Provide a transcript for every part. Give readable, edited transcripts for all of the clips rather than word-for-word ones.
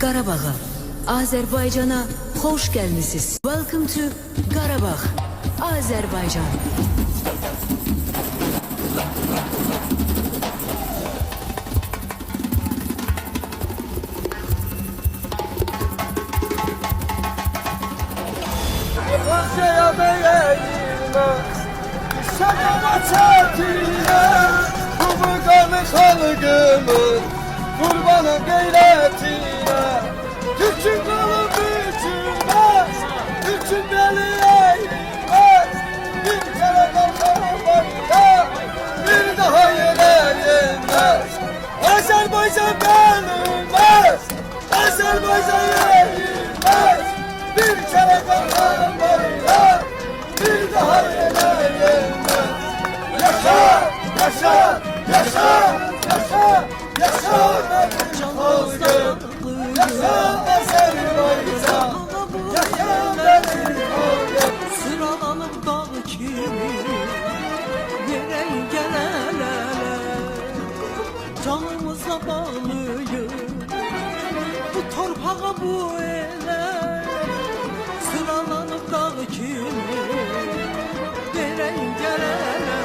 Qarabağ'a, Azərbaycana xoş gəlmisiniz. Welcome to Qarabağ, Azərbaycan. Asya'ya beğenilmez Şakama çatıyla Bu kanı halkımın Kurbanı gayretine Türk'ün kolu bükülmez Türk'ün beli eğilmez Bir kere kalkan bayrak Bir daha yenilmez Azerbaycan bölünmez Azerbaycan eğilmez Bir kere kalkan bayrak Bir daha yenilmez Yaşa, yaşa, yaşa, yaşa Yaşa benim halkım Yaşa Azerbaycan Yaşa benim halkım Sıralanıp dağ kimi Yere gelene Canımızla bağlıyız Bu torpağa bu ele Sıralanıp dağ kimi Yere gelene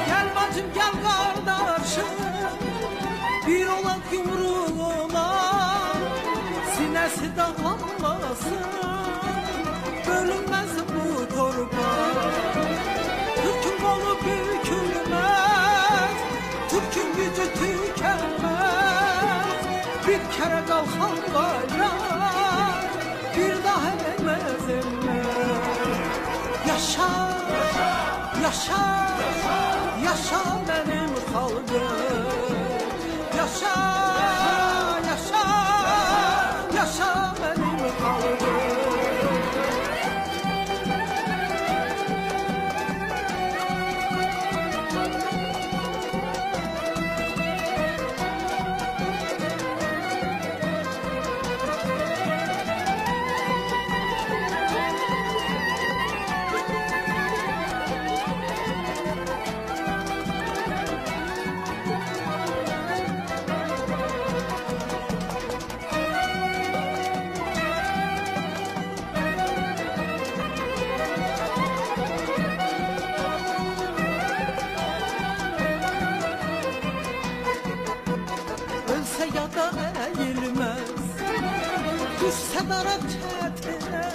Gel bacım gel kardeşim Bir olan yumruğuma Sinesi dağlanmasın Bölünmez bu torpaq Türk'ün kolu bükülmez Türk'ün gücü tükenmez Bir kere kalkan bayrak Bir daha eğmez elmez Yaşa, yaşa, yaşa benim halkım Yaşa, yaşa, yaşa benim halkım Ölse ya da eğilmez Düşse dara çetine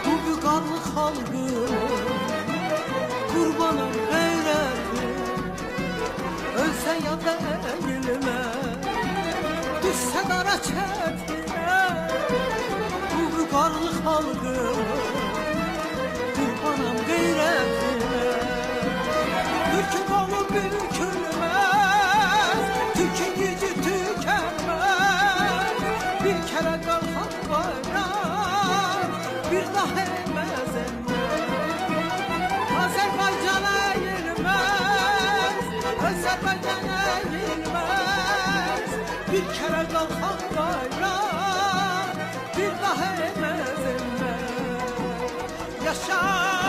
Bu bükarlı halkın Kurbanım gayreti Ölse ya da eğilmez Düşse dara çetine Bu bükarlı halkın Kurbanım gayretine Türk'ün kolu bükülmez Türk'ün gücü tükenmez Bir kere kalkan bayrak Bir daha eğmez Azerbaycan'a eğilmez Azerbaycan'a eğilmez Bir kere kalkan bayrak Bir daha eğmez Yaşa